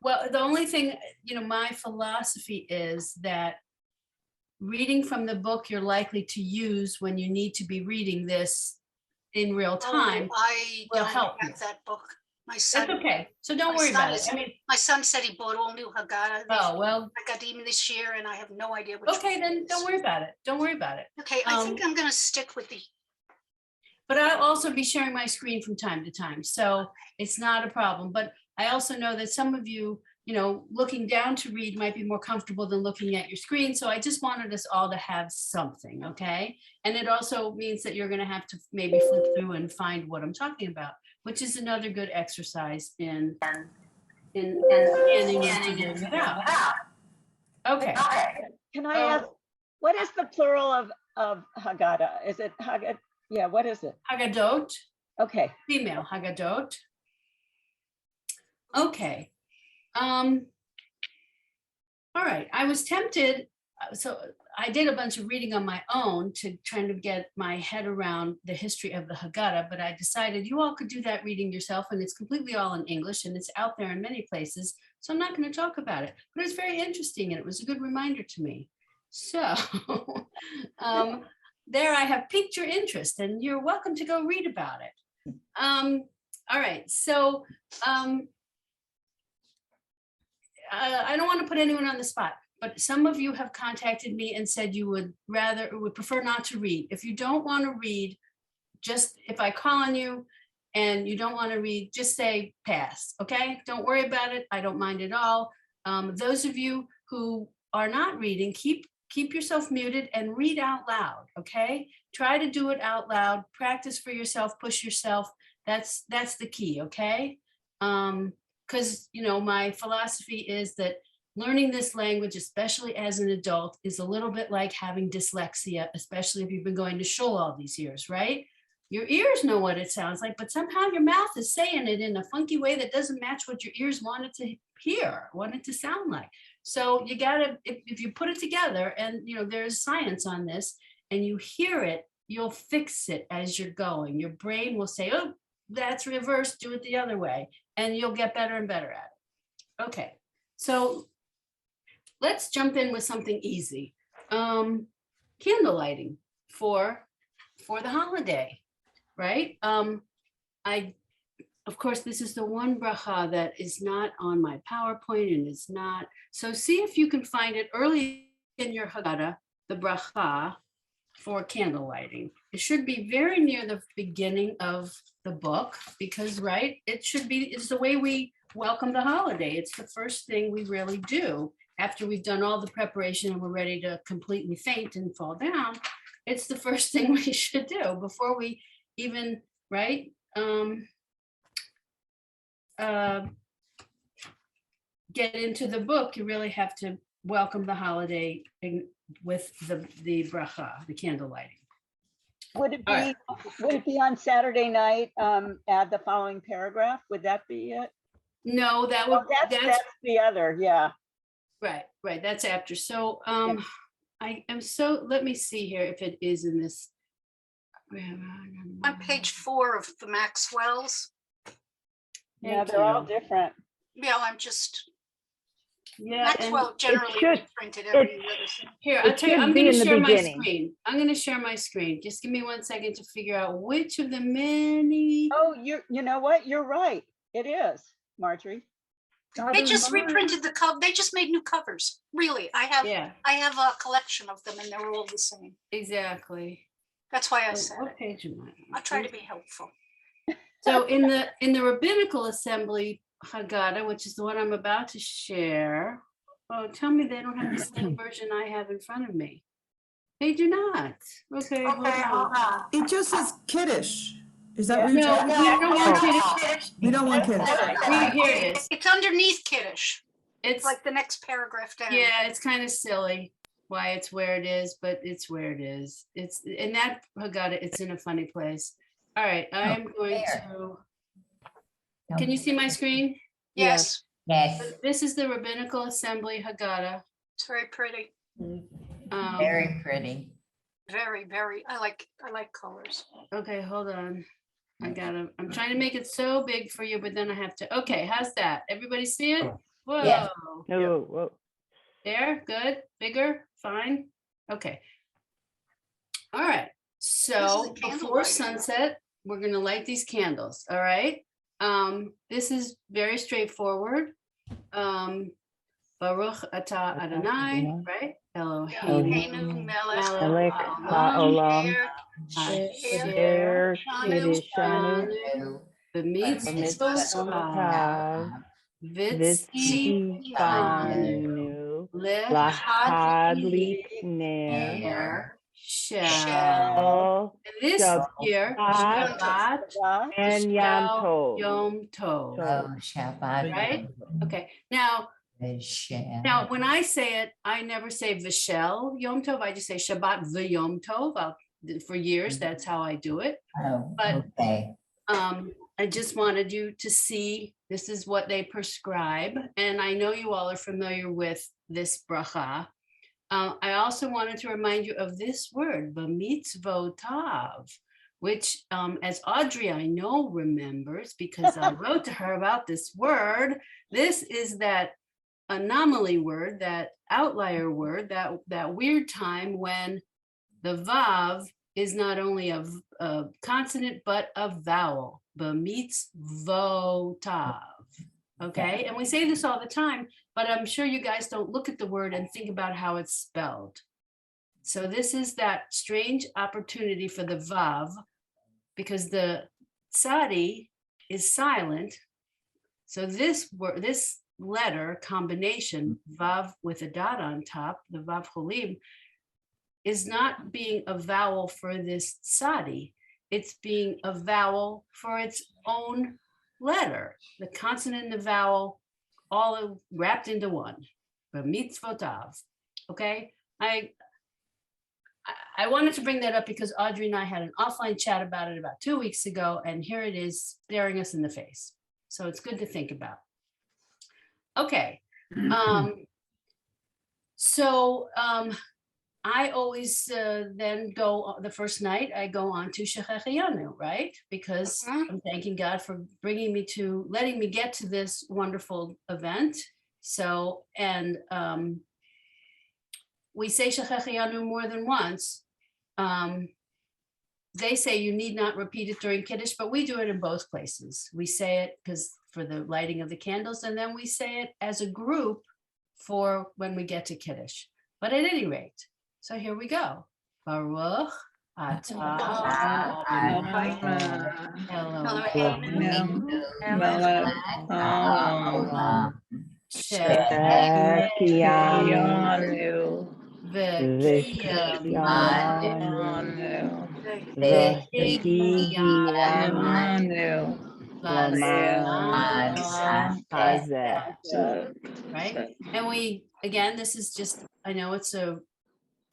Well, the only thing, my philosophy is that reading from the book you're likely to use when you need to be reading this in real time I will don't help you. have that book. My That's son, okay. So don't my worry son about it. is- I mean, my son said he bought all new Haggadah. oh, well, I got even this year and I have no idea which okay, one then it is. don't worry about it. Don't worry about it. Okay, I think I'm gonna stick with the, But I'll also be sharing my screen from time to time, so it's not a problem. But I also know that some of you, looking down to read might be more comfortable than looking at your screen. So I just wanted us all to have something, okay? And it also means that you're gonna have to maybe flip through and find what I'm talking about, which is another good exercise in beginning and figuring it out. Okay. Can I ask, what is the plural of Haggadah? Is it Haggadah? Yeah, what is it? Haggadot, Okay. female Haggadot. Okay. All right. I was tempted. So I did a bunch of reading on my own to try to get my head around the history of the Haggadah, but I decided you all could do that reading yourself, and it's completely all in English and it's out there in many places. So I'm not going to talk about it, but it's very interesting and it was a good reminder to me. So there I have piqued your interest and you're welcome to go read about it. All right. So I don't want to put anyone on the spot, but some of you have contacted me and said you would prefer not to read. If you don't want to read, just if I call on you and you don't want to read, just say pass, okay? Don't worry about it. I don't mind at all. Those of you who are not reading, keep yourself muted and read out loud, okay? Try to do it out loud, practice for yourself, push yourself. That's the key, okay? Because, my philosophy is that learning this language, especially as an adult, is a little bit like having dyslexia, especially if you've been going to shul all these years, right? Your ears know what it sounds like, but somehow your mouth is saying it in a funky way that doesn't match what your ears want it to hear, want it to sound like. So you gotta, if you put it together, and there's science on this, and you hear it, you'll fix it as you're going. Your brain will say, oh, that's reversed, do it the other way, and you'll get better and better at it. Okay, so let's jump in with something easy. Candle lighting for the holiday, right? Of course, this is the one bracha that is not on my PowerPoint and is not. So see if you can find it early in your Haggadah, the bracha for candle lighting. It should be very near the beginning of the book because, right, it's the way we welcome the holiday. It's the first thing we really do after we've done all the preparation and we're ready to completely faint and fall down. It's the first thing we should do before we even, right? Get into the book. You really have to welcome the holiday with the bracha, the candle lighting. Would it be on Saturday night? Add the following paragraph. Would that be it? No, that's the other. Yeah. Right. That's after. So let me see here if it is in this. on page 4 of the Maxwell's. Yeah, they're all different. Yeah, I'm just, Yeah, Maxwell generally printed every other. Here, I'll tell you, I'm going to share my screen. I'm going to share my screen. Just give me 1 second to figure out which of the many. Oh, you know what? You're right. It is, Marjorie. They just reprinted the cover. They just made new covers. Really, I have a collection of them, and they're all the same. Exactly. That's why I said what page am I? I try to be helpful. So in the Rabbinical Assembly Haggadah, which is the one I'm about to share. Oh, tell me they don't have the same version I have in front of me. They do not. Okay, hold on. It just says Kiddush. Is that what No, you're we don't want Kiddush. We don't want Kiddush. Here it is. It's underneath Kiddush. It's like the next paragraph down. Yeah, it's kind of silly why it's where it is, but it's where it is. It's in that Haggadah, it's in a funny place. All right, I'm going to. Can you see my screen? Yes. Yes. This is the Rabbinical Assembly Haggadah. It's very pretty. Very pretty. Very, very. I like colors. Okay, hold on. I'm trying to make it so big for you, but then I have to. Okay, how's that? Everybody see it? Whoa. Yeah. Whoa. There, good, bigger, fine. Okay. All right. So This is a candle before lighting. sunset, we're gonna light these candles. All right. This is very straightforward. Baruch atah Adonai, right? Eloheinu melech haolam asher kiddushanu b'mitzvotav v'tzivanu Lahadlik ner lehader shel. shel And this year, Shabbat Shabbat and Yom shel Tov. Yom Tov, Oh, Shabbat. right? Okay, now when I say it, I never say Vishel Yom Tov. I just say Shabbat v'Yom Tov. For years, that's how I do it. Oh, But okay. I just wanted you to see this is what they prescribe. And I know you all are familiar with this bracha. I also wanted to remind you of this word, b'mitzvotav, which as Audrey I know remembers because I wrote to her about this word. This is that anomaly word, that outlier word, that weird time when the vav is not only a consonant but a vowel. B'mitzvotav. Okay, and we say this all the time, but I'm sure you guys don't look at the word and think about how it's spelled. So this is that strange opportunity for the vav, because the tsadi is silent. So this word, this letter combination, vav with a dot on top, the vav cholim, is not being a vowel for this tsadi. It's being a vowel for its own letter, the consonant and the vowel, all wrapped into one. B'mitzvotav. Okay, I wanted to bring that up because Audrey and I had an offline chat about it about 2 weeks ago, and here it is staring us in the face. So it's good to think about. Okay, I always then go the first night, I go on to Shechecheyanu, right? Because I'm thanking God for letting me get to this wonderful event. So, and we say Shechecheyanu more than once. They say you need not repeat it during Kiddush, but we do it in both places. We say it because for the lighting of the candles, and then we say it as a group for when we get to Kiddush. But at any rate, so here we go. Baruch atah Eloheinu melech haolam she'ehenu v'kiyamanu v'higiyamanu l'zman hazeh. Right? And again, this is just, I know it's a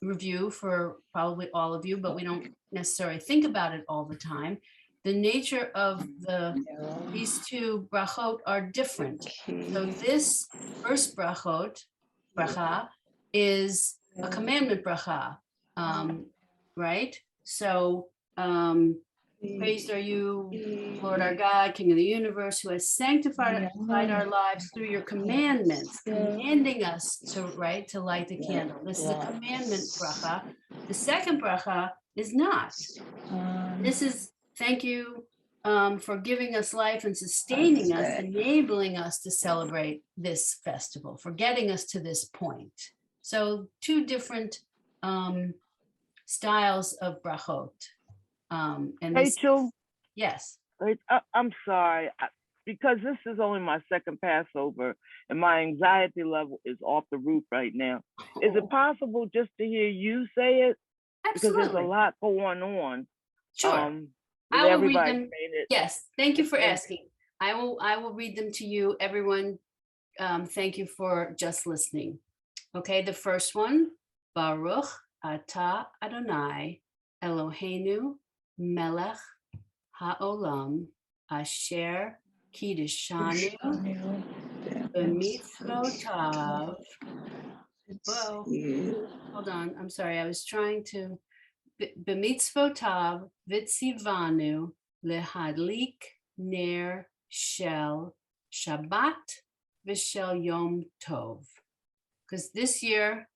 review for probably all of you, but we don't necessarily think about it all the time. The nature of these two brachot are different. So this first bracha is a commandment bracha, right? So praised are you, Lord our God, King of the universe, who has sanctified our lives through your commandments, commanding us to light the candle. This is a commandment bracha. The second bracha is not. This is thank you for giving us life and sustaining us, enabling us to celebrate this festival, for getting us to this point. So two different styles of brachot. Rachel, yes. I'm sorry, because this is only my second Passover and my anxiety level is off the roof right now. Is it possible just to hear you say it? Absolutely. Because there's a lot going on. Sure. I will read them. Yes, thank you for asking. I will read them to you, everyone. Thank you for just listening. Okay, the first one, Baruch atah Adonai Eloheinu melech haolam asher kiddushanu b'mitzvotav. Whoa, hold on, I'm sorry, I was trying to. B'mitzvotav v'tzivanu lehadlik ner shel Shabbat v'shel Yom Tov. Because this year,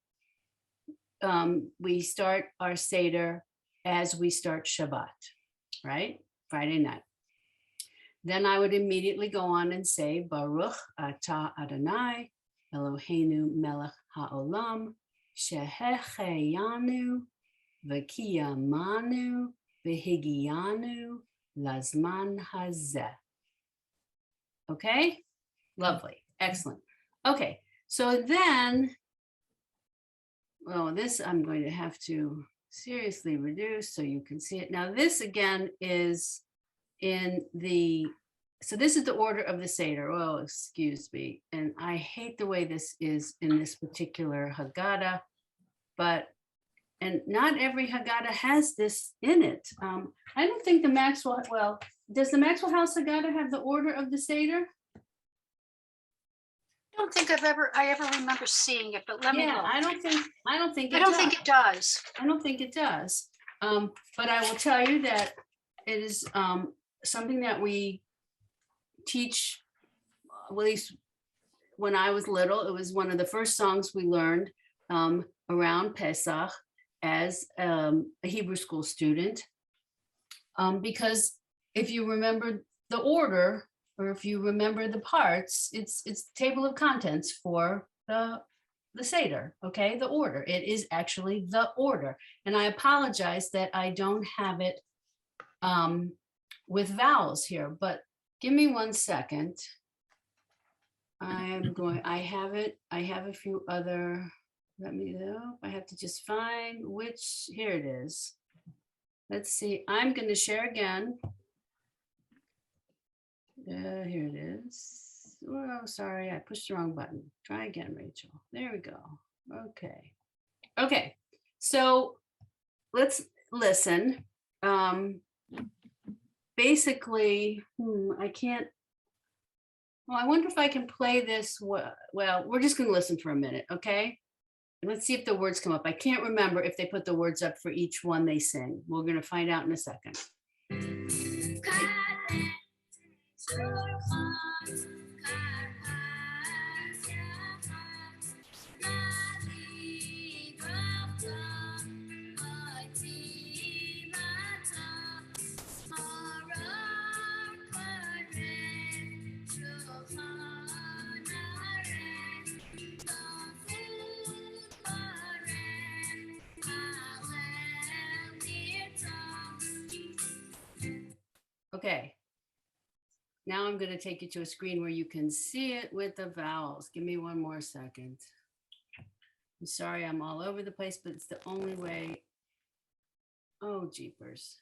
we start our Seder as we start Shabbat, right? Friday night. Then I would immediately go on and say, Baruch atah Adonai, Eloheinu melech haolam, shehecheyanu, v'kiyamanu, v'higianu, lazman hazeh. Okay, lovely, excellent. Okay, so then, well, this I'm going to have to seriously reduce so you can see it. Now this again is in the, so this is the order of the Seder. Oh, excuse me. And I hate the way this is in this particular Haggadah, but, and not every Haggadah has this in it. I don't think the Maxwell, well, does the Maxwell House Haggadah have the order of the Seder? I don't think I ever remember seeing it, but let me Yeah, look. I don't think I don't think it does. I don't think it does. But I will tell you that it is something that we teach, at least when I was little. It was one of the first songs we learned around Pesach as a Hebrew school student. Because if you remember the order, or if you remember the parts, it's table of contents for the Seder, okay, the order. It is actually the order. And I apologize that I don't have it with vowels here, but give me 1 second. I have it, I have a few other, let me know, I have to just find which, here it is. Let's see, I'm gonna share again. Here it is. Oh, sorry, I pushed the wrong button. Try again, Rachel. There we go. Okay. Okay, so let's listen. Basically, I can't, well, I wonder if I can play this. Well, we're just gonna listen for a minute, okay? And let's see if the words come up. I can't remember if they put the words up for each one they sing. We're gonna find out in a second. Okay. Now I'm going to take you to a screen where you can see it with the vowels. Give me 1 more second. I'm sorry, I'm all over the place, but it's the only way. Oh, jeepers.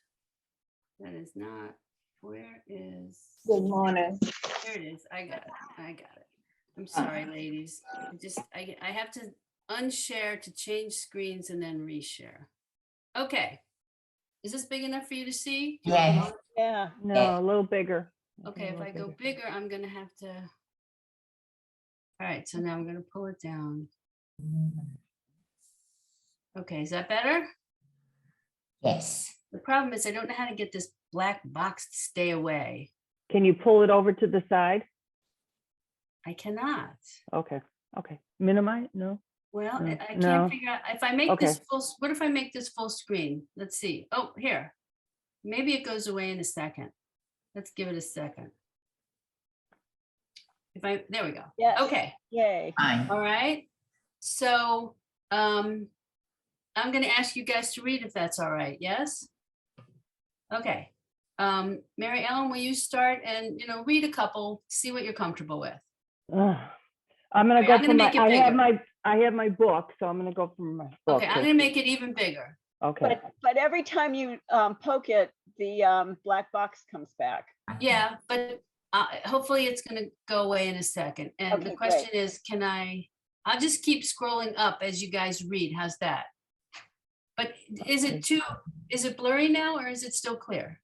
That is not, where is? Good morning. There it is. I got it. I got it. I'm sorry, ladies. I have to unshare to change screens and then reshare. Okay. Is this big enough for you to see? Yes. Yeah. No, a little bigger. Okay, if I go bigger, I'm gonna have to. All right, so now I'm gonna pull it down. Okay, is that better? Yes. The problem is I don't know how to get this black box to stay away. Can you pull it over to the side? I cannot. Okay, okay. Minimize, no? Well, No, I can't no. figure out, if I make Okay. this full, what if I make this full screen? Let's see. Oh, here. Maybe it goes away in a second. Let's give it a second. There we go. Yes. Okay. Yay. Fine. All right. So I'm going to ask you guys to read if that's all right. Yes. Okay. Mary Ellen, will you start and read a couple, see what you're comfortable with. I'm gonna Okay, go I'm gonna from make it I have my book, so I'm gonna go from my book. Okay, I'm going to make it even bigger. Okay, But every time you poke it, the black box comes back. Yeah, but hopefully it's going to go away in a second. And the Okay, question is, I'll just keep scrolling up as you guys read. How's that? But is it blurry now or is it still clear?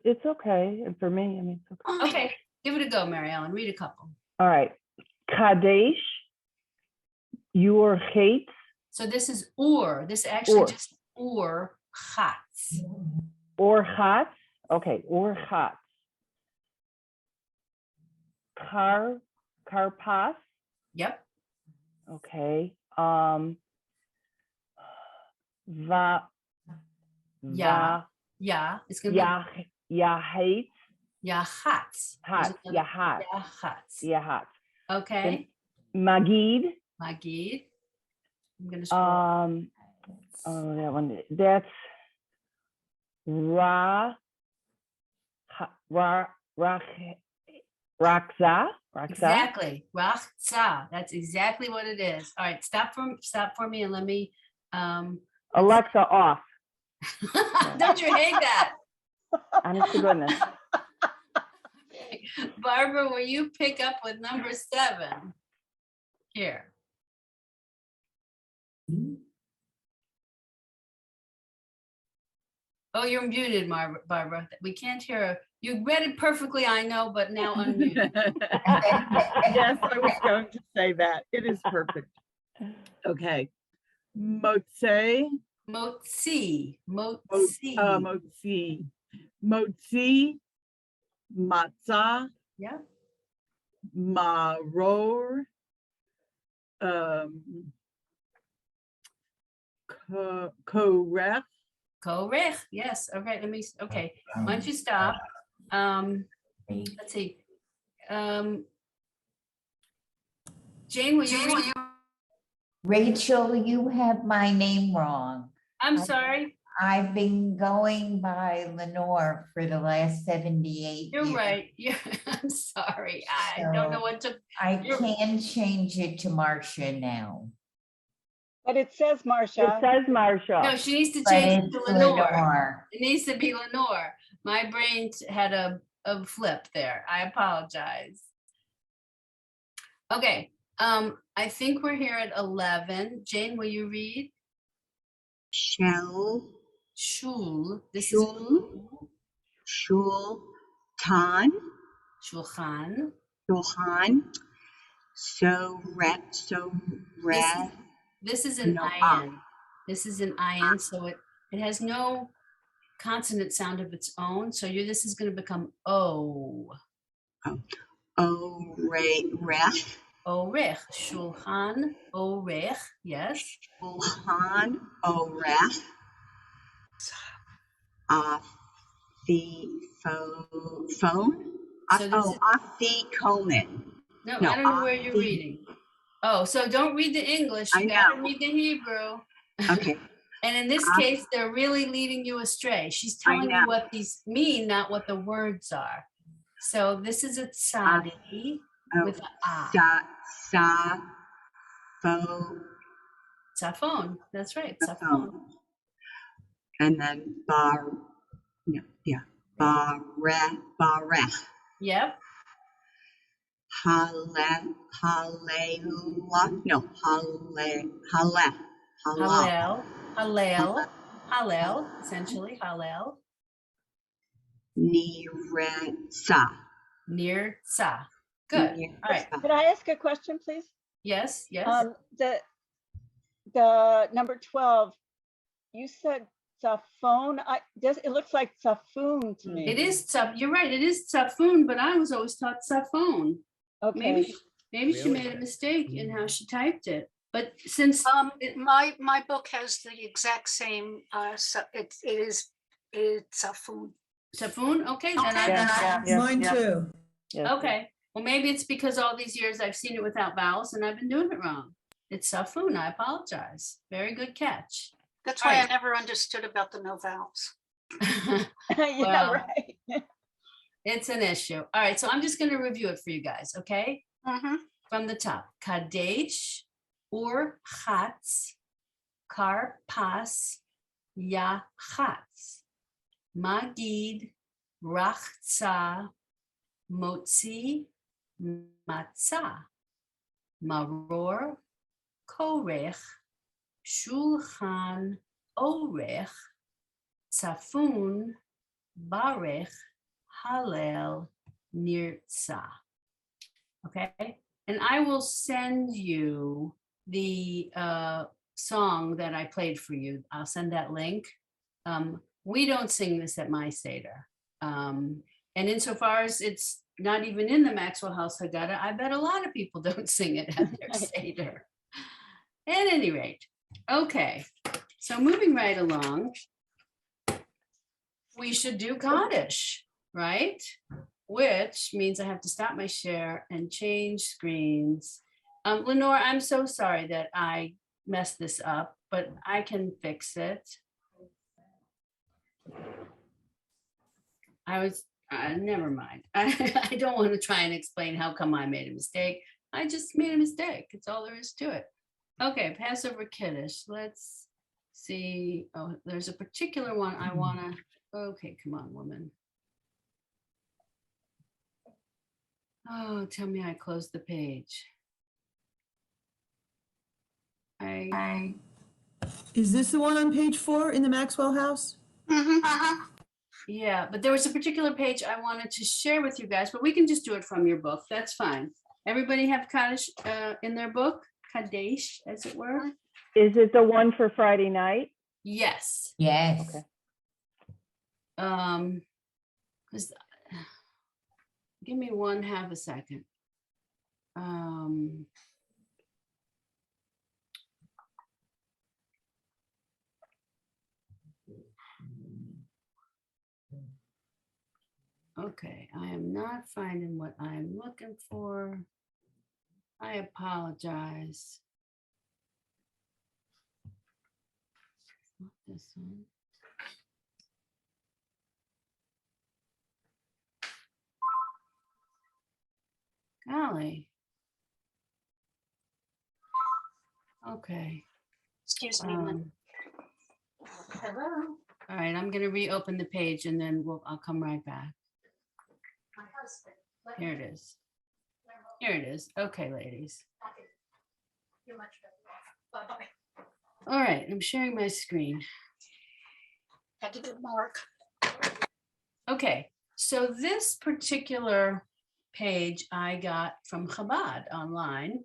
it's okay, and for me, I mean, it's okay. Okay, give it a go, Mary Ellen. Read a couple. All right. Kadesh, your hate, So this is or. This actually Or. just or chats. or hats. Okay, or hats. Kar Karpas. Yep. Okay. Yeah. Yeah. It's gonna Yahat. be Yahat. Yahat. Yahat. Yahat. Okay. Magid. Magid. I'm gonna scroll. Oh, that one. That's Rakza. Exactly. Rachza. That's exactly what it is. All right. Stop for me and let me Alexa off. don't you hate that? Honest to goodness. Barbara, will you pick up with number 7? Here. Oh, you're muted, Barbara. We can't hear her. You read it perfectly, I know, but now unmuted. Yes, I was going to say that. It is perfect. Okay. Motse. Motzi. Motzi. Motzi. Matzah. Yeah. Maror. Korech. Korech. Yes. Okay. Okay. Why don't you stop? Let's see. Jane, will you? Rachel, you have my name wrong. I'm sorry. I've been going by Lenore for the last 78 You're years. right. I'm sorry. I don't know what to. I can change it to Marcia now. But it says It Marcia. says Marcia. No, she needs to But change it it's to Lenore. Lenore. It needs to be Lenore. My brain had a flip there. I apologize. Okay. I think we're here at 11. Jane, will you read? Shell. Shul. This Shul. Shul. Tan. Shulchan. Shulchan. So red. This is an ayin. This is an ayin, so it has no consonant sound of its own. So this is going to become O. Orech. Orech. Shulchan. Orech. Yes. Shulchan. Orech. The phone. Afikomen. No, I don't know where you're reading. Oh, so don't read the English. You gotta read the Hebrew. Okay. And in this case, they're really leading you astray. She's telling you what these mean, not what the words are. So this is a tzadi with a Safon. That's right. Safon. And then barech. Yep. Hallel. Hallel, essentially, Hallel. Nirtza. Good. All right. Could I ask a question, please? Yes, yes. The number 12, you said Safon. It looks like Safoon to me. It is you're right, it is Safun, but I was always taught Safon. Okay. Maybe she made a mistake in how she typed it. But since my book has the exact same it's Safun. Safun, okay, then Mine too. okay. Well, maybe it's because all these years I've seen it without vowels and I've been doing it wrong. It's Safun. I apologize. Very good catch. That's why I never understood about the no vowels. Yeah, right. It's an issue. All right, so I'm just going to review it for you guys, okay? From the top. Kadesh, Ur Chatz, Karpas, Yachatz, Magid, Rachza, Motzi, Matzah, Maror, Korech, Shulchan, Orech, Safun, Barech, Hallel, Nirtza. Okay, and I will send you the song that I played for you. I'll send that link. We don't sing this at my Seder. And And insofar as it's not even in the Maxwell House Haggadah, I bet a lot of people don't sing it at their Seder. At any rate, okay, so moving right along, we should do Kaddish, right? Which means I have to stop my share and change screens. Lenore, I'm so sorry that I messed this up, but I can fix it. Never mind. I don't want to try and explain how come I made a mistake. I just made a mistake. It's all there is to it. Okay, Passover Kiddush. Let's see. Oh, there's a particular one I want to. Okay, come on, woman. Oh, tell me I closed the page. Is this the one on page 4 in the Maxwell House? Yeah, but there was a particular page I wanted to share with you guys, but we can just do it from your book. That's fine. Everybody have Kaddish in their book? Kaddish, as it were? Is it the one for Friday night? Yes. Yes. Okay. 'Cause- give me half a second. Okay, I am not finding what I'm looking for. I apologize. Not this one. Golly. Okay. Excuse me. Hello, All right, I'm gonna reopen the page and then I'll come right back. my husband. Here it is. Here it is. Okay, ladies. You're much better. Bye-bye. All right, I'm sharing my screen. Had to do Mark. Okay, so this particular page I got from Chabad online.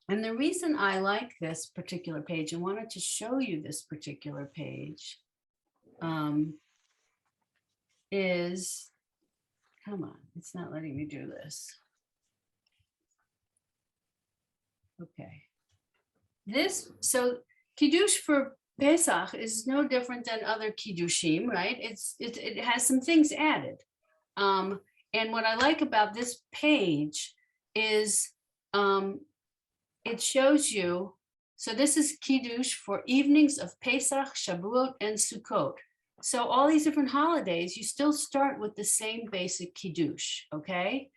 And the reason I like this particular page and wanted to show you this particular page is, come on, it's not letting me do this. Okay. So Kiddush for Pesach is no different than other Kiddushim, right? It has some things added. And what I like about this page is it shows you, so this is Kiddush for evenings of Pesach, Shavuot, and Sukkot. So all these different holidays, you still start with the same basic Kiddush, okay?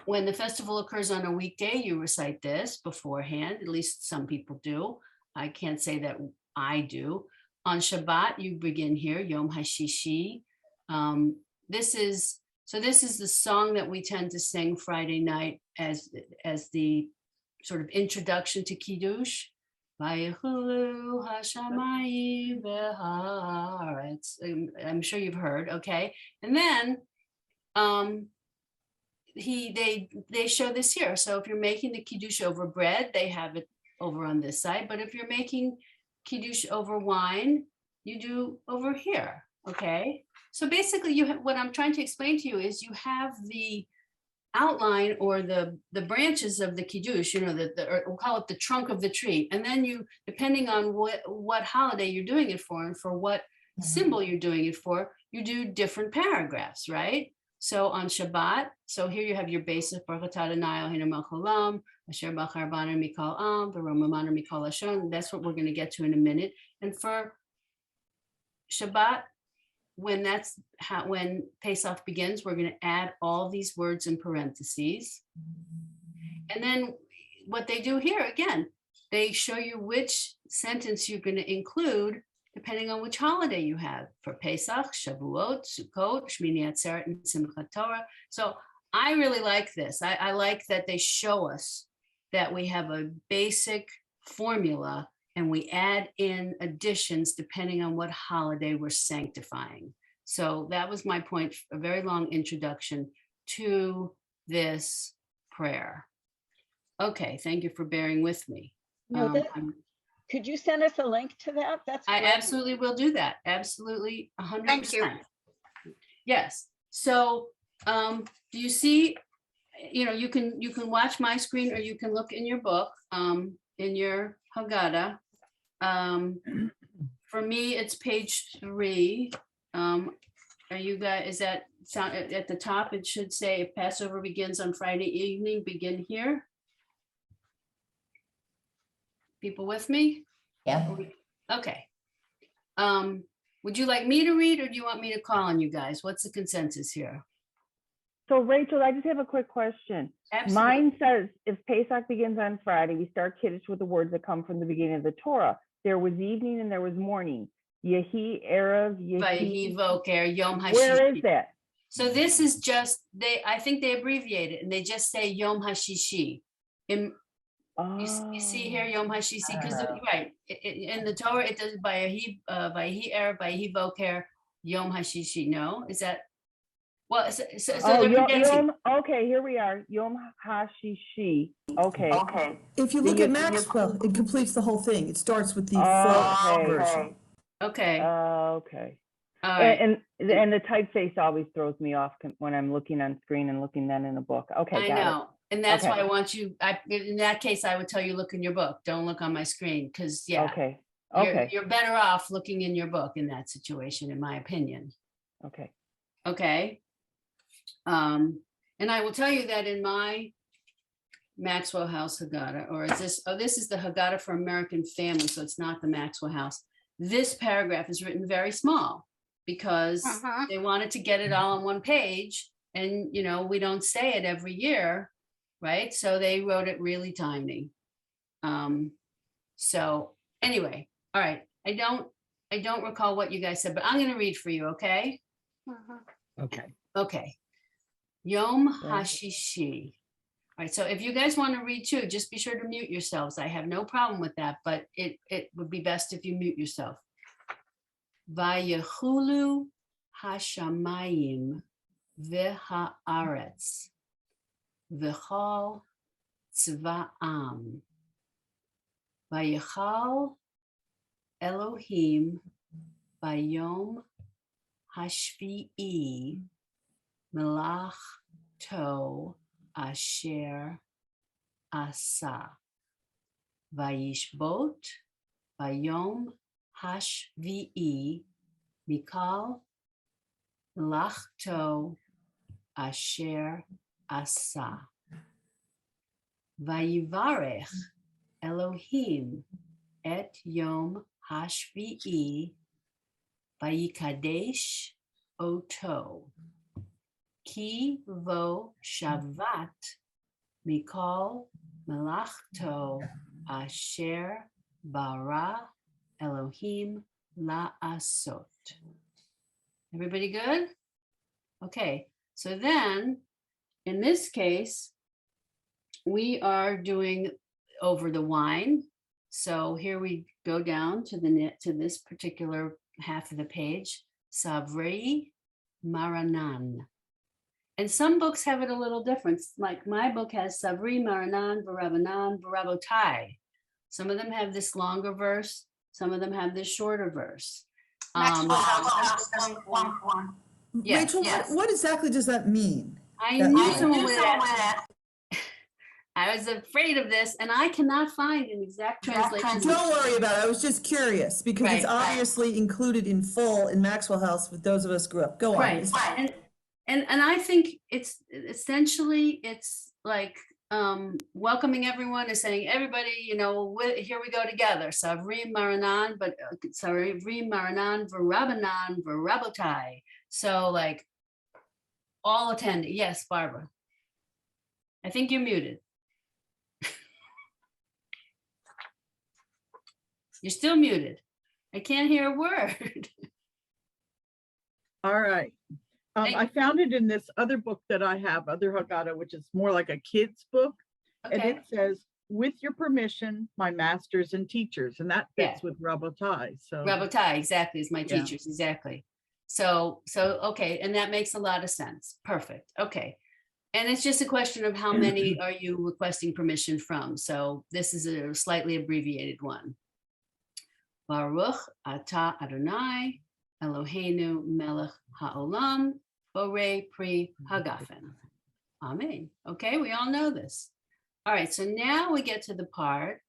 When the festival occurs on a weekday, you recite this beforehand, at least some people do. I can't say that I do. On Shabbat, you begin here, Yom HaShishi. This is the song that we tend to sing Friday night as the sort of introduction to Kiddush. Vayechulu hashamayim v'haaretz. I'm sure you've heard, okay? And then they show this here. So if you're making the Kiddush over bread, they have it over on this side. But if you're making Kiddush over wine, you do over here, okay? So basically, what I'm trying to explain to you is you have the outline or the branches of the Kiddush, you know, or we'll call it the trunk of the tree. And then you, depending on what holiday you're doing it for and for what symbol you're doing it for, you do different paragraphs, right? So on Shabbat, so here you have your basic Baruch atah Adonai Eloheinu melech haolam, asher bachar banu mikol am, v'romamanu mikol lashon. That's what we're going to get to in a minute. And for Shabbat, when Pesach begins, we're going to add all these words in parentheses. And then what they do here, again, they show you which sentence you're going to include depending on which holiday you have. For Pesach, Shavuot, Sukkot, Shmini Atzeret, and Simchat Torah. So I really like this. I like that they show us that we have a basic formula and we add in additions depending on what holiday we're sanctifying. So that was my point, a very long introduction to this prayer. Okay, thank you for bearing with me. No, could you send us a link to that? I absolutely will do that. Absolutely, 100%. Thank you. Yes. So do you see, you can watch my screen or you can look in your book, in your Haggadah. For me, it's page 3. Are you guys, is that sound at the top? It should say if Passover begins on Friday evening, begin here. People with me? Yeah. Okay. Would you like me to read or do you want me to call on you guys? What's the consensus here? So Rachel, I just have a quick question. Absolutely. Mine says, if Pesach begins on Friday, we start Kiddush with the words that come from the beginning of the Torah. There was evening and there was morning. Yehi, Erev, Vayehi Voker, Yom HaShishi. Where is that? So this is just, I think they abbreviate it and they just say Yom HaShishi. You see here Yom HaShishi, because right, in the Torah, it does Vayehi Erev, Vayehi Voker, Yom HaShishi. No, is that? Well, so they're condensing. Okay, here we are. Yom HaShishi. Okay. If you look at Maxwell, it completes the whole thing. It starts with the full version. Okay. Okay. All right. And the typeface always throws me off when I'm looking on screen and looking then in a book. Okay, I got know. it. And that's Okay. why I want you, in that case, I would tell you, look in your book. Don't look on my screen because Okay. you're better off looking in your book in that situation, in my opinion. Okay. Okay. And I will tell you that in my Maxwell House Haggadah, or is this, this is the Haggadah for American Families, so it's not the Maxwell House. This paragraph is written very small because they wanted to get it all on one page. And, we don't say it every year, right? So they wrote it really tiny. So anyway, all right. I don't recall what you guys said, but I'm going to read for you, okay? Okay. Okay. Yom HaShishi. All right, so if you guys want to read too, just be sure to mute yourselves. I have no problem with that, but it would be best if you mute yourself. Vayechulu hashamayim v'haaretz v'chol tzva'am vayechal Elohim bayom hashvi'i melachto asher asa vayishbot bayom hashvi'i mikal melachto asher asa vayivarech Elohim et yom hashvi'i vayikadesh oto ki vo shavat mikol melachto asher bara Elohim la'asot. Everybody good? Okay, so then in this case, we are doing over the wine. So here we go down to this particular half of the page, Savrei Maranan. And some books have it a little different. Like my book has Savrei Maranan V'Rabanan V'Rabotai. Some of them have this longer verse. Some of them have this shorter verse. Yes, Rachel, what exactly does that mean? I knew someone would ask. I was afraid of this, and I cannot find an exact translation. Don't worry about it. I was just curious because it's obviously included in full in Maxwell House with those of us who grew up. Go on. Right. And I think it's essentially like welcoming everyone is saying, everybody, here we go together. Savrei Maranan, but Savrei Maranan V'Rabanan V'Rabotai. So like all attending. Yes, Barbara. I think you're muted. You're still muted. I can't hear a word. All right. I found it in this other book that I have, Other Haggadah, which is more like a kid's book. Okay. And it says, with your permission, my masters and teachers. And that fits with Rabotai. So Rabotai, exactly, is my teachers, exactly. So, okay, and that makes a lot of sense. Perfect. Okay. And it's just a question of how many are you requesting permission from? So this is a slightly abbreviated one. Baruch atah Adonai Eloheinu melech haolam Bore Pri Hagafen. Amen. Okay, we all know this. All right, so now we get to the part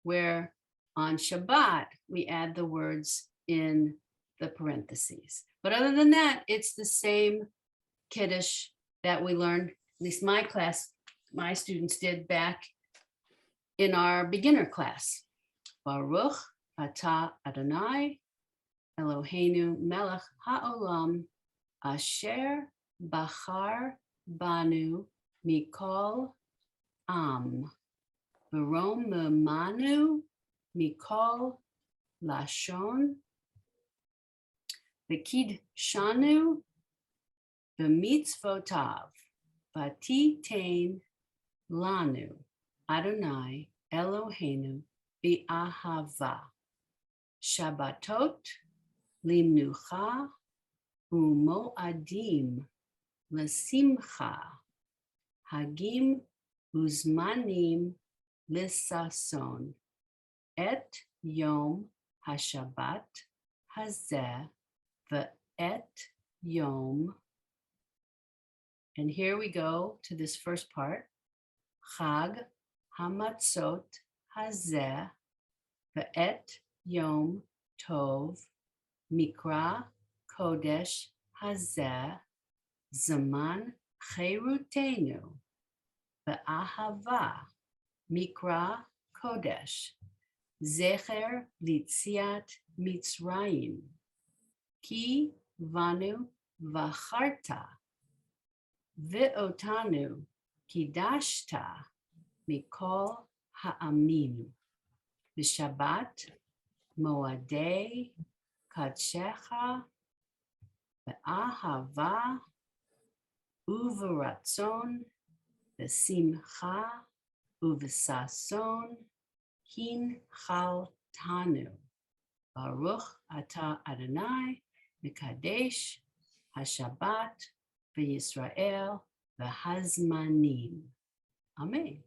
where on Shabbat, we add the words in the parentheses. But other than that, it's the same Kiddush that we learned, at least my class, my students did back in our beginner class. Baruch atah Adonai Eloheinu melech ha'olam asher bachar banu mikol am v'rom manu mikol lashon v'kid shanu v'mitzvotav v'titein lanu Adonai Eloheinu bi'ahava Shabbatot limnucha u'moadim l'simcha hagim uzmanim l'sason et yom hashabbat hazeh ve'et yom. And here we go to this first part. Chag hamatzot hazeh ve'et yom tov mikra kodesh hazeh zaman cherutenu ve'ahava mikra kodesh zecher litziat mitzrayim ki vanu v'charta ve'otanu kidashta mikol ha'amim v'shabbat moadei kadshecha ve'ahava uveratzon v'simcha uv'sason hin chaltanu Baruch atah Adonai mekadesh hashabbat v'Yisrael v'hazmanim. Amen.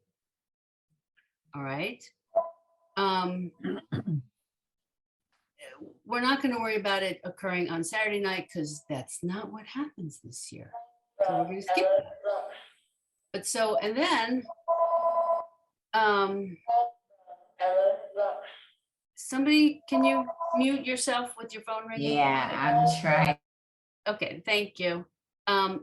All right. We're not going to worry about it occurring on Saturday night because that's not what happens this year. So we're going to skip that. But so, and then, somebody, can you mute yourself with your phone ringing? Yeah, I'm trying. Okay, thank you.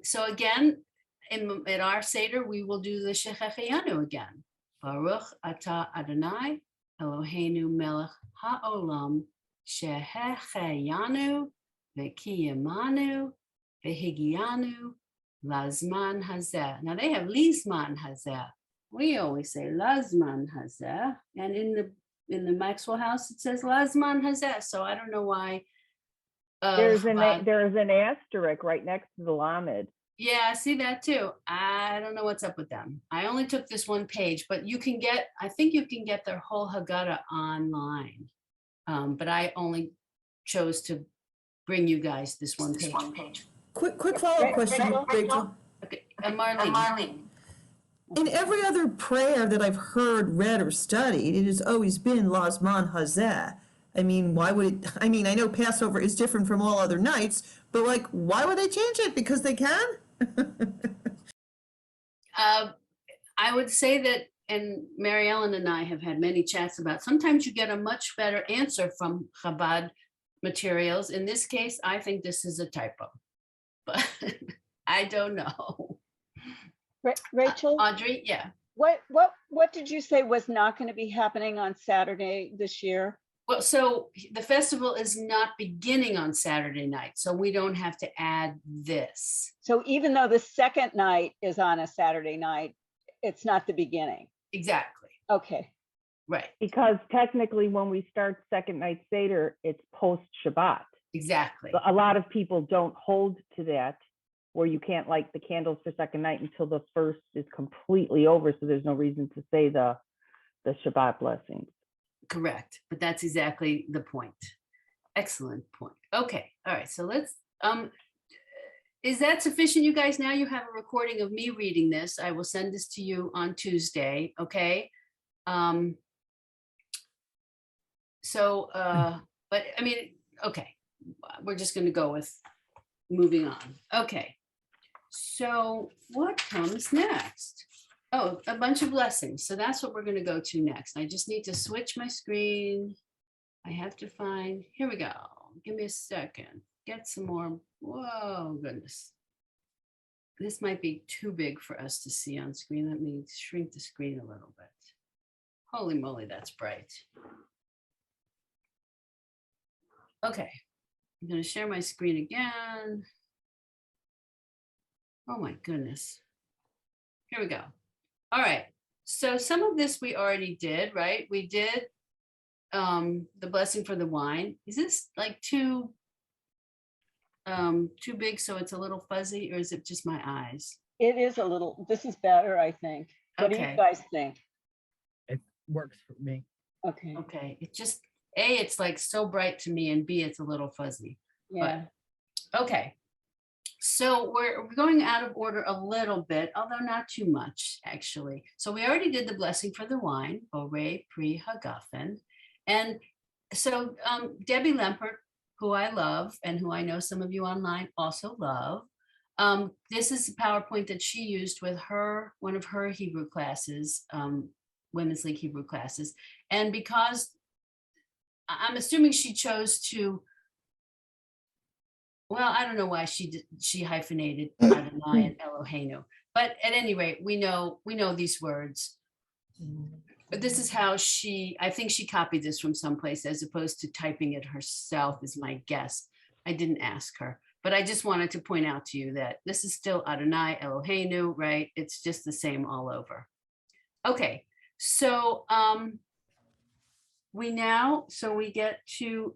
So again, in our Seder, we will do the Shechecheyanu again. Baruch atah Adonai Eloheinu melech ha'olam shehecheyanu v'kiyamanu v'higianu lazman hazeh. Now they have lizman hazeh. We always say lazman hazeh, and in the Maxwell House it says lazman hazeh. So I don't know why. There's an asterisk right next to the lamed. Yeah, I see that too. I don't know what's up with them. I only took this one page, but you can get, I think you can get their whole Haggadah online. But I only chose to bring you guys this one page. Quick follow-up question, Rachel. Okay, and Marlene. In every other prayer that I've heard, read, or studied, it has always been Lazman Hazeh. I mean, why would it, I mean, I know Passover is different from all other nights, but like, why would they change it? Because they can? I would say that, and Mary Ellen and I have had many chats about, sometimes you get a much better answer from Chabad materials. In this case, I think this is a typo, but I don't know. Rachel? Audrey, yeah. What did you say was not going to be happening on Saturday this year? Well, so the festival is not beginning on Saturday night, so we don't have to add this. So even though the second night is on a Saturday night, it's not the beginning. Exactly. Okay. Right. Because technically when we start second night Seder, it's post Shabbat. Exactly. A lot of people don't hold to that, where you can't light the candles for second night until the first is completely over. So there's no reason to say the Shabbat blessings. Correct. But that's exactly the point. Excellent point. Okay. All right. So let's, is that sufficient, you guys? Now you have a recording of me reading this. I will send this to you on Tuesday. Okay. But I mean, okay, we're just going to go with moving on. Okay. So what comes next? Oh, a bunch of blessings. So that's what we're going to go to next. I just need to switch my screen. I have to find, here we go. Give me a second. Get some more. Whoa, goodness. This might be too big for us to see on screen. Let me shrink the screen a little bit. Holy moly, that's bright. Okay, I'm going to share my screen again. Oh my goodness. Here we go. All right. So some of this we already did, right? We did the blessing for the wine. Is this like too big so it's a little fuzzy, or is it just my eyes? It is a little, this is better, I think. What do you guys think? It works for me. Okay. Okay. It just, A, it's like so bright to me, and B, it's a little fuzzy. Yeah. But, okay. So we're going out of order a little bit, although not too much, actually. So we already did the blessing for the wine, Ore Pri Hagafen. And so Debbie Lempert, who I love and who I know some of you online also love, this is a PowerPoint that she used with one of her Hebrew classes, Women's League Hebrew classes. And because I'm assuming she chose to, well, I don't know why she hyphenated Adonai and Eloheinu, but at any rate, we know these words. But this is how I think she copied this from someplace as opposed to typing it herself, is my guess. I didn't ask her, but I just wanted to point out to you that this is still Adonai Eloheinu, right? It's just the same all over. Okay, so we get to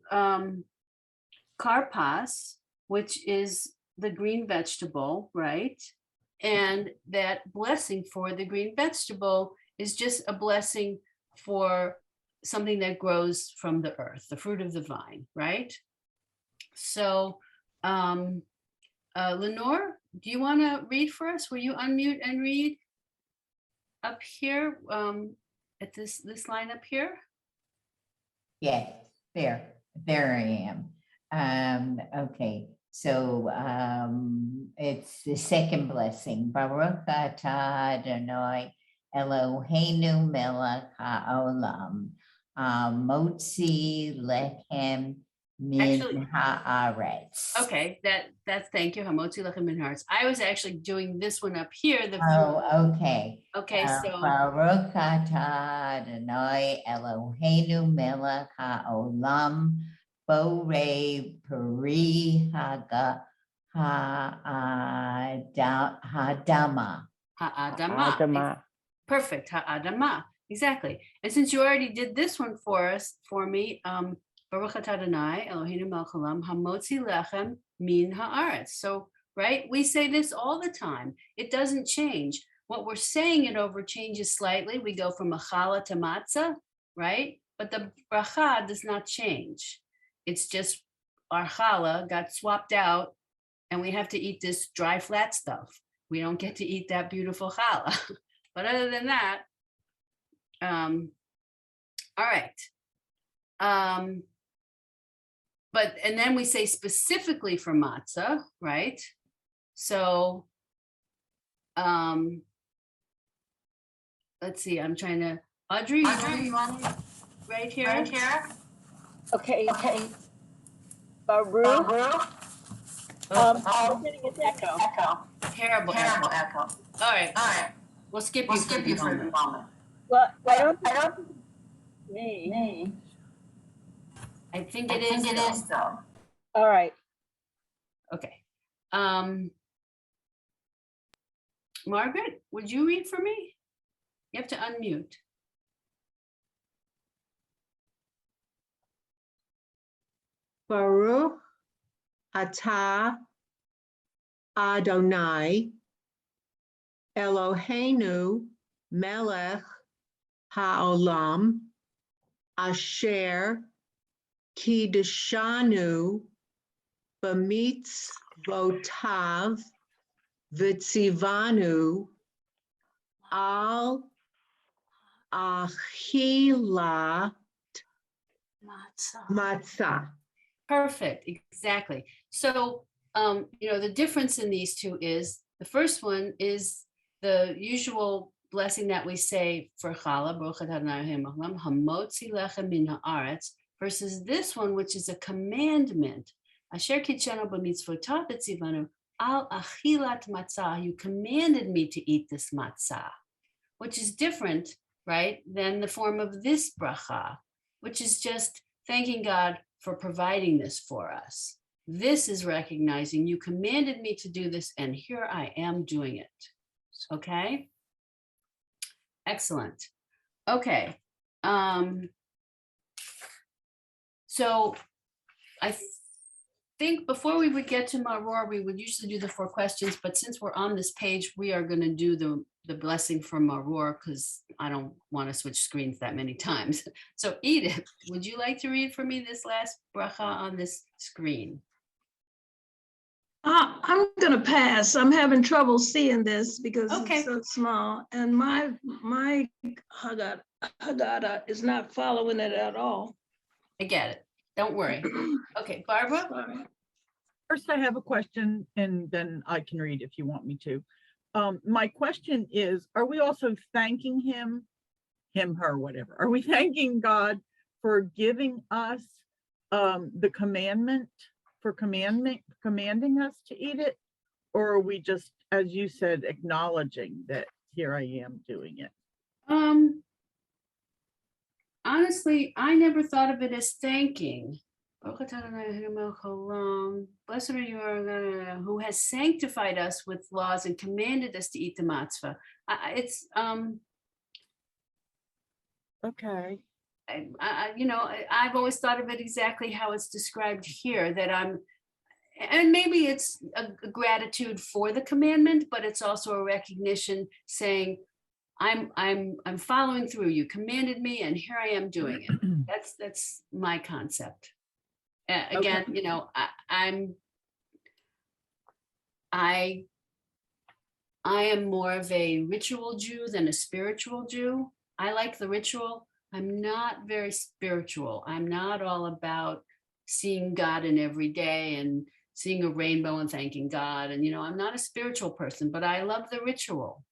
karpas, which is the green vegetable, right? And that blessing for the green vegetable is just a blessing for something that grows from the earth, the fruit of the vine, right? So, Lenore, do you want to read for us? Will you unmute and read up here at this line up here? Yes, there I am. Okay, so it's the second blessing. Baruch atah Adonai Eloheinu melech haolam, motzi lechem min haaretz. Okay, that's thank you. Hamotzi lechem min haaretz. I was actually doing this one up here. Okay. Okay, so Baruch atah Adonai Eloheinu melech haolam, borei peri ha'adama. Ha'adama. Perfect. Ha'adama. Exactly. And since you already did this one for me, Baruch atah Adonai Eloheinu melech haolam, hamotzi lechem min haaretz. So, right, we say this all the time. It doesn't change. What we're saying it over changes slightly. We go from a challah to matzah, right? But the bracha does not change. It's just our challah got swapped out, and we have to eat this dry, flat stuff. We don't get to eat that beautiful challah. But other than that, all right. But, and then we say specifically for matzah, right? So, let's see, I'm trying to, Audrey, you want right here? Right here. Okay. Baruch. I'm getting an echo. Terrible echo. All right. We'll skip you for the moment. Well, I don't me. I think it is though. All right. Okay. Margaret, would you read for me? You have to unmute. Baruch atah Adonai Eloheinu melech haolam asher kiddushanu b'mitzvotav v'tzivanu al achilat matzah. Perfect, exactly. So, the difference in these two is The first one is the usual blessing that we say for challah, Baruch atah Adonai Eloheinu melech haolam, hamotzi lechem min haaretz, versus this one, which is a commandment. Asher kitshanu b'mitzvotav v'tzivanu al achilat matzah. You commanded me to eat this matzah, which is different, right, than the form of this bracha, which is just thanking God for providing this for us. This is recognizing you commanded me to do this, and here I am doing it. Okay. Excellent. Okay. So I think before we would get to Maror, we would usually do the 4 questions, but since we're on this page, we are going to do the blessing for Maror because I don't want to switch screens that many times. So Edith, would you like to read for me this last bracha on this screen? I'm gonna pass. I'm having trouble seeing this because Okay. it's so small, and my Haggadah is not following it at all. I get it. Don't worry. Okay, Barbara? Sorry. First, I have a question and then I can read if you want me to. My question is, are we also thanking him, her, whatever? Are we thanking God for giving us the commandment, for commanding us to eat it? Or are we just, as you said, acknowledging that here I am doing it? Honestly, I never thought of it as thanking. Blessed are you who has sanctified us with laws and commanded us to eat the matzvah. It's okay. I've always thought of it exactly how it's described here, that and maybe it's a gratitude for the commandment, but it's also a recognition saying, I'm following through. You commanded me, and here I am doing it. That's my concept. Again, Okay. I am more of a ritual Jew than a spiritual Jew. I like the ritual. I'm not very spiritual. I'm not all about seeing God in every day and seeing a rainbow and thanking God. And, I'm not a spiritual person, but I love the ritual.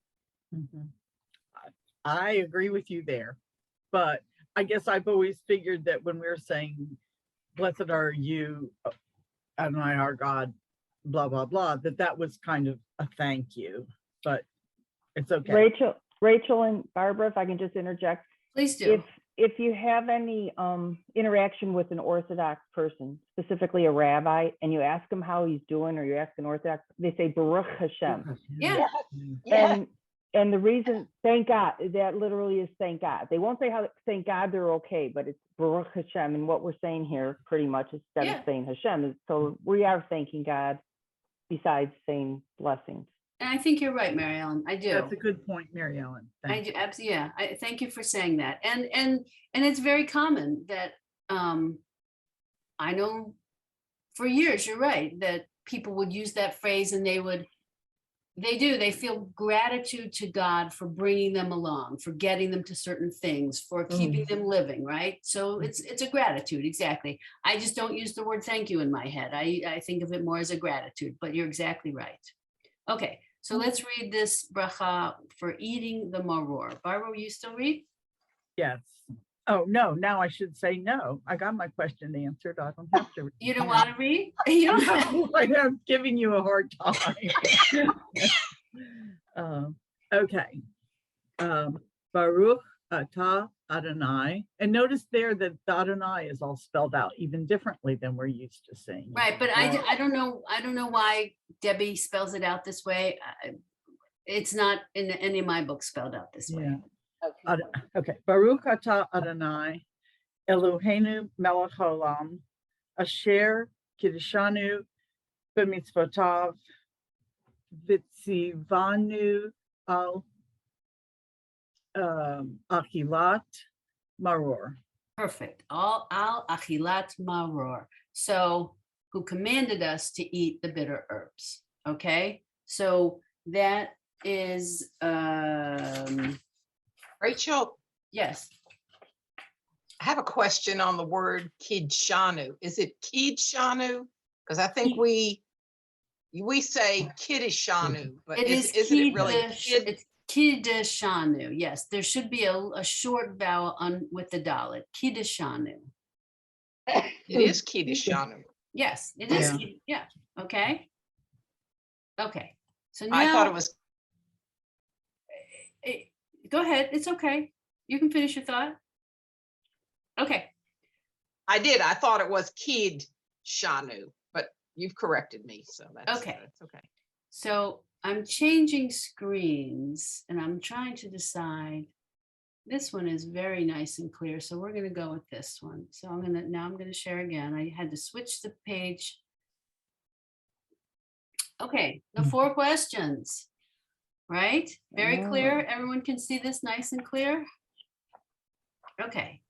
Mm-hmm. I agree with you there, but I guess I've always figured that when we're saying, blessed are you, Adonai our God, blah, blah, blah, that was kind of a thank you, but it's okay. Rachel and Barbara, if I can just interject. Please do. If you have any interaction with an Orthodox person, specifically a rabbi, and you ask him how he's doing, or you ask an Orthodox, they say Baruch Hashem. Yeah. And the reason, thank God, that literally is thank God. They won't say how thank God they're okay, but it's Baruch Hashem. And what we're saying here pretty much instead of saying Hashem is, so we are thanking God besides saying blessings. And I think you're right, Mary Ellen. I do. That's a good point, Mary Ellen. I do, absolutely. Yeah, I thank you for saying that. And it's very common that I know for years, you're right, that people would use that phrase and they feel gratitude to God for bringing them along, for getting them to certain things, for keeping them living, right? So it's a gratitude, exactly. I just don't use the word thank you in my head. I think of it more as a gratitude, but you're exactly right. Okay, so let's read this bracha for eating the maror. Barbara, will you still read? Yes. Oh, no, now I should say no. I got my question answered. I don't have to read. You don't want to read? You don't I'm giving you a hard time. Okay. Baruch atah Adonai. And notice there that the Adonai is all spelled out even differently than we're used to saying. Right, but I don't know why Debbie spells it out this way. It's not in any of my books spelled out this way. Yeah. Okay. Baruch atah Adonai Eloheinu melech haolam asher kiddushanu b'mitzvotav v'tzivanu al achilat maror. Perfect. All al achilat maror. So who commanded us to eat the bitter herbs. Okay. So that is Rachel. Yes. I have a question on the word kidshanu. Is it kidshanu? Because I think we we say Kiddishanu, but It is isn't it really Kid? It's Kiddushanu. Yes, there should be a short vowel on with the dalet. Kiddushanu. It is Kiddishanu. Yes, it is. Yeah. Yeah. Okay. Okay. So now I thought it was, go ahead. It's okay. You can finish your thought. Okay. I did. I thought it was Kid Shanu, but you've corrected me. So that's Okay. That's okay. So I'm changing screens and I'm trying to decide. This one is very nice and clear. So we're going to go with this one. So I'm going to share again. I had to switch the page. Okay. The 4 questions, right? Very clear. Everyone can see this nice and clear. Okay.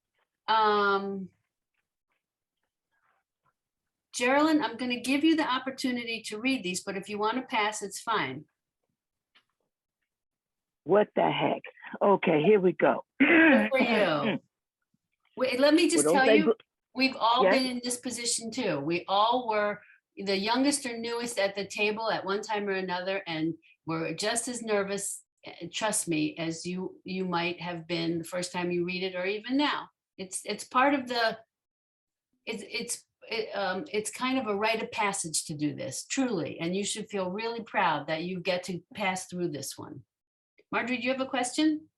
Geraldine, I'm going to give you the opportunity to read these, but if you want to pass, it's fine. What the heck? Okay, here we go. Good for you. Wait, let me just Well, don't tell say you, good- we've all Yes? been in this position too. We all were the youngest or newest at the table at one time or another, and we're just as nervous, trust me, as you might have been the first time you read it, or even now. It's part of the, it's kind of a rite of passage to do this, truly, and you should feel really proud that you get to pass through this one. Marjorie, do you have a question?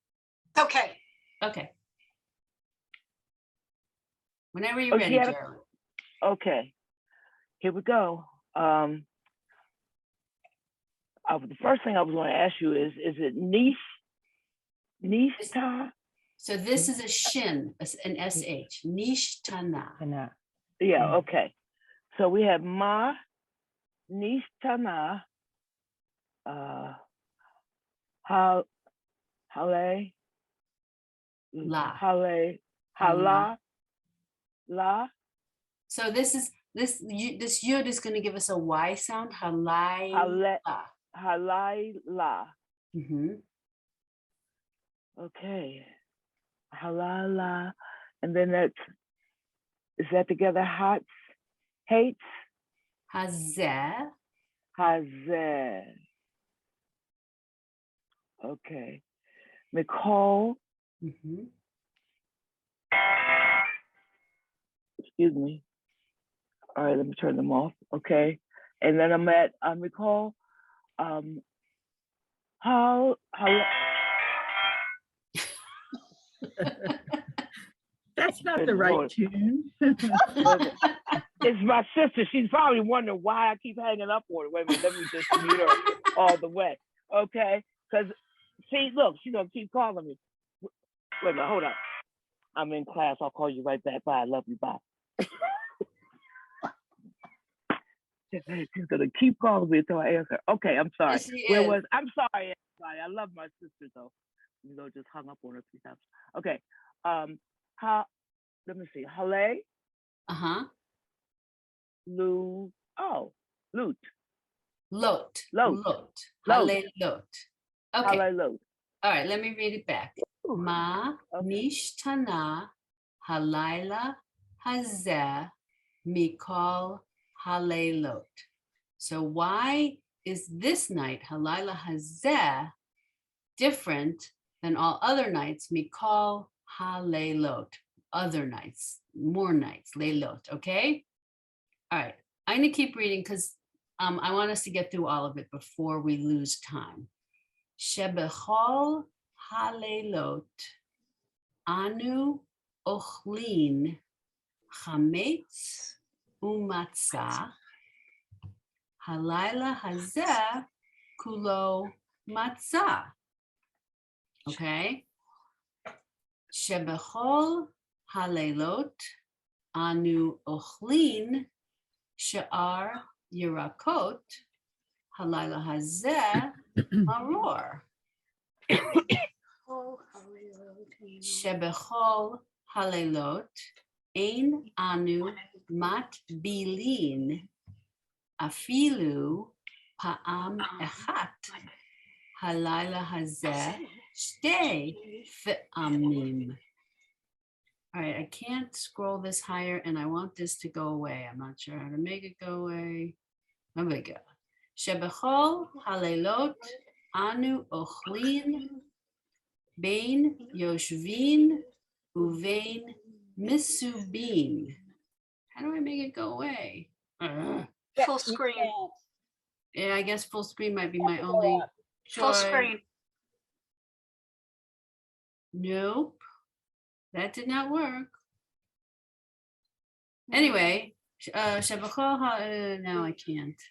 Okay. Okay. Whenever you're ready, Geraldine. Okay, here we go. The first thing I was going to ask you is it Nishta? So this is a shin, an SH, nishtana. Yeah, okay. So we have ma, nishtana, hale, La. hale, hala, la. So this yud is going to give us a Y sound. Halai. Halai la. Okay. Halala. And then is that together? Hates? Hazeh. Hazeh. Okay. Nicole. Excuse me. All right, let me turn them off. Okay. And then I'm at Nicole. How That's not the right tune. It's my sister. She's probably wondering why I keep hanging up on her. Wait a minute, let me just mute her all the way. Okay? Because, see, look, she's going to keep calling me. Wait a minute, hold up. I'm in class. I'll call you right back. Bye. I love you. Bye. She's going to keep calling me until I answer. Okay, I'm sorry. Yes, I'm sorry. I love my sister, though. You know, just hung up on her 3 times. Okay. Let me see. Hale. Loot. Lot. Lot. Hale lot. Okay. Hale lot. All right, let me read it back. Ma nishtana halayla hazeh mikol halelot. So why is this night, halayla hazeh, different than all other nights, mikol halelot, other nights, more nights, leilot, okay? All right, I'm gonna keep reading because I want us to get through all of it before we lose time. Shebechol halelot anu ochlin chametz umatzah halayla hazeh kulo matzah. Okay. Shebechol halelot anu ochlin she'ar yirakot halayla hazeh maror. Shebechol halelot ein anu matbilin afilu pa'am echat halayla hazeh shtei fe'amim. All right, I can't scroll this higher and I want this to go away. I'm not sure how to make it go away. There we go. Shebechol halelot anu ochlin bein yoshvin uvein misubin. How do I make it go away? Full screen. Yeah, I guess full screen might be my Go only up. Full choice. screen. Nope, that did not work. Anyway, now I can't.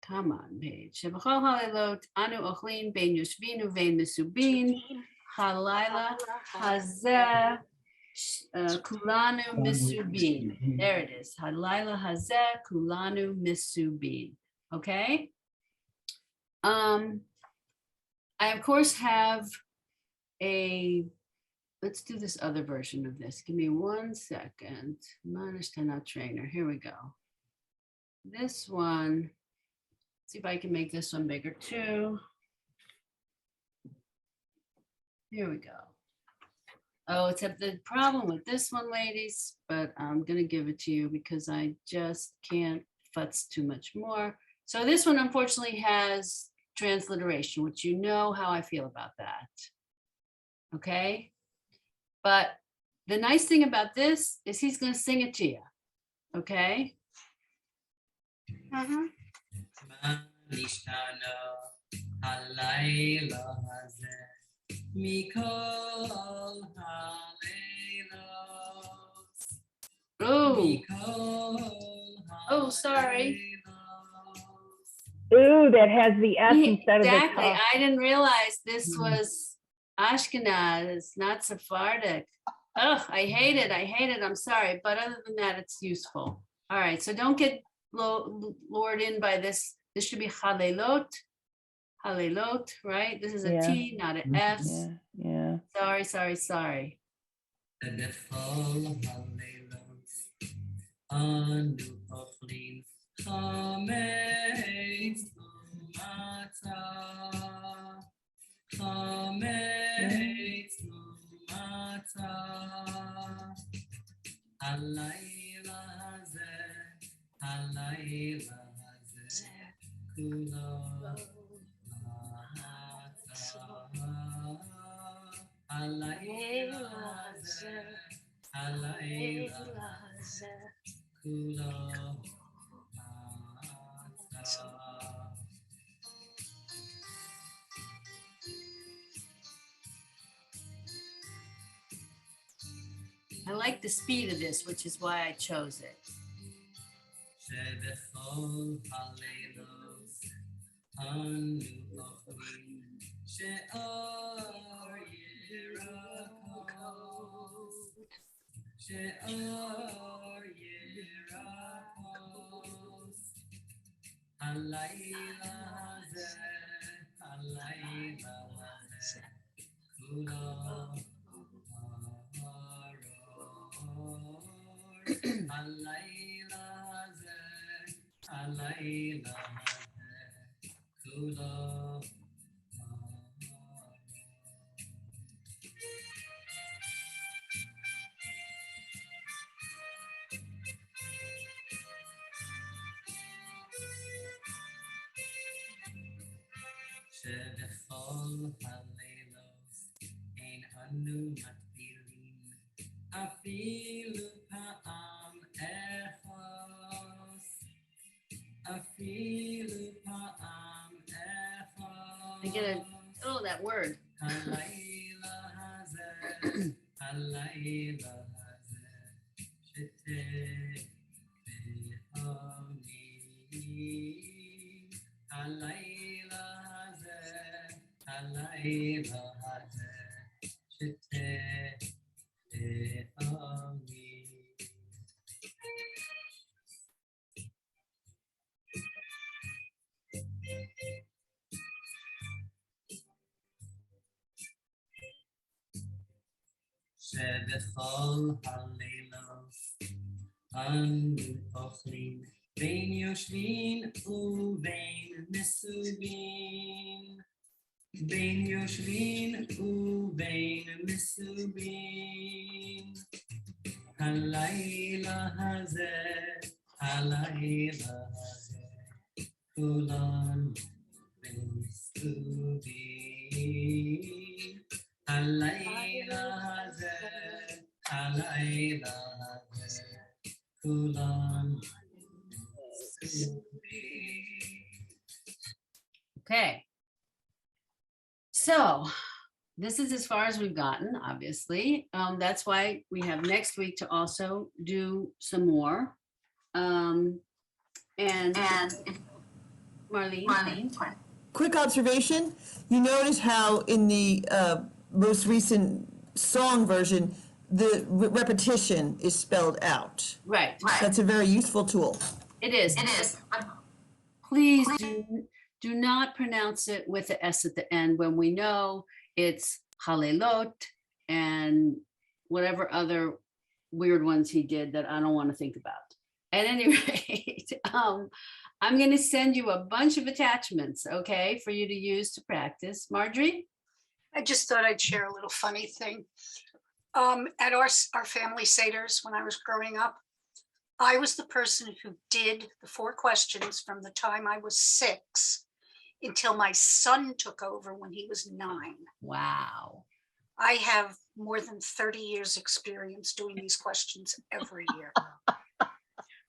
Come on, page. Shebachol halilot anu ochlin bein yoshvin uvein misubin halayla hazeh kulanu misubin. There it is. Halayla hazeh kulanu misubin. Okay. I of course have a. Let's do this other version of this. Give me 1 second. Minus 10 out trainer. Here we go. This one. See if I can make this one bigger too. Here we go. Oh, except the problem with this one, ladies, but I'm gonna give it to you because I just can't futz too much more. So this one unfortunately has transliteration, which you know how I feel about that. Okay, but the nice thing about this is he's gonna sing it to you. Okay. Oh, sorry. Ooh, that has the S instead of the Exactly. T. I didn't realize this was Ashkenaz, not Sephardic. Oh, I hate it. I hate it. I'm sorry. But other than that, it's useful. All right. So don't get lured in by this. This should be halelot. Halelot, right? This is a T, not an S. Yeah. Sorry. I like the speed of this, which is why I chose it. I get a, oh, that word. שבכל הלילות אנו אוכלים בין יושבים ובין מסובים בין יושבים ובין מסובים הלילה הזה kulan nisubin. Halayla hazer, halayla hazer, kulan nisubin. Okay. So this is as far as we've gotten, obviously. That's why we have next week to also do some more. And Marlene. Quick observation, you notice how in the most recent song version, the repetition is spelled out. Right. That's a very useful tool. It is. Please do not pronounce it with the S at the end when we know it's halelot and whatever other weird ones he did that I don't want to think about. At any rate, I'm going to send you a bunch of attachments, okay, for you to use to practice. Marjorie? I just thought I'd share a little funny thing. At our family seders when I was growing up, I was the person who did the 4 questions from the time I was 6 until my son took over when he was 9. Wow. I have more than 30 years experience doing these questions every year.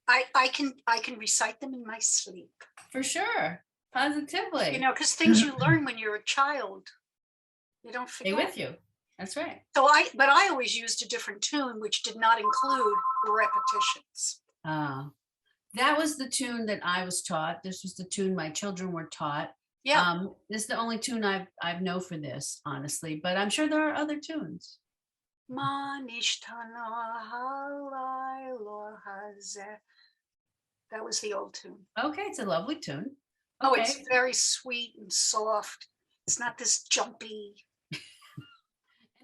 I can recite them in my sleep. For sure. Positively. You know, because things you learn when you're a child, you don't forget. Stay with you. That's right. So but I always used a different tune, which did not include repetitions. That was the tune that I was taught. This was the tune my children were taught. Yeah. This is the only tune I know for this, honestly, but I'm sure there are other tunes. That was the old tune. Okay, it's a lovely tune. Oh, Okay. it's very sweet and soft. It's not this jumpy.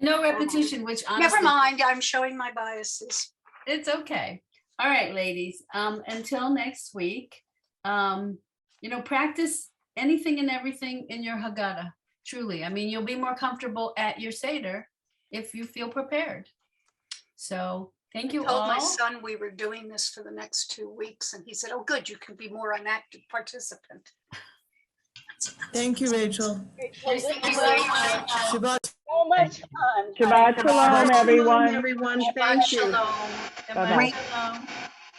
No repetition, which honestly. Never mind, I'm showing my biases. It's okay. All right, ladies. Until next week, practice anything and everything in your Haggadah. Truly, I mean, you'll be more comfortable at your Seder if you feel prepared. So thank you I told all. my son we were doing this for the next 2 weeks, and he said, "Oh, good, you can be more an active participant." Thank you, Rachel. Thank you very much. Shabbat. So much fun. Shabbat shalom, everyone. Everyone, Shabbat thank you. shalom. Bye-bye.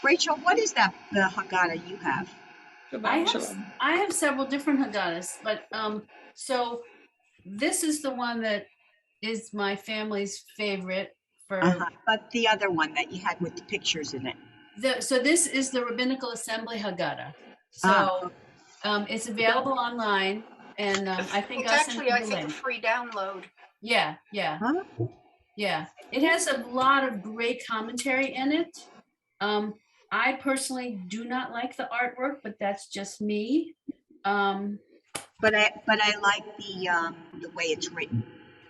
Rachel, what is that, the Haggadah you have? I have several different Haggadahs, but so this is the one that is my family's favorite for. But the other one that you had with the pictures in it. So this is the Rabbinical Assembly Haggadah. So it's available online, and I think It's I'll send actually, you I the think, a link. free download. Yeah. Yeah. It has a lot of great commentary in it. I personally do not like the artwork, but that's just me. But I like the way it's written.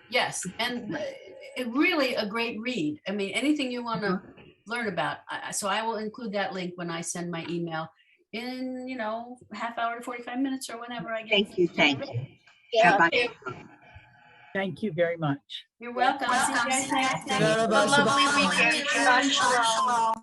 Yes, and it really a great read. I mean, anything you want to learn about. So I will include that link when I send my email in, half hour to 45 minutes or whenever I get. Thank you. Yeah. Thank you very much. You're welcome. See you guys next time. Shabbat Have a lovely shalom. weekend. Shabbat shalom.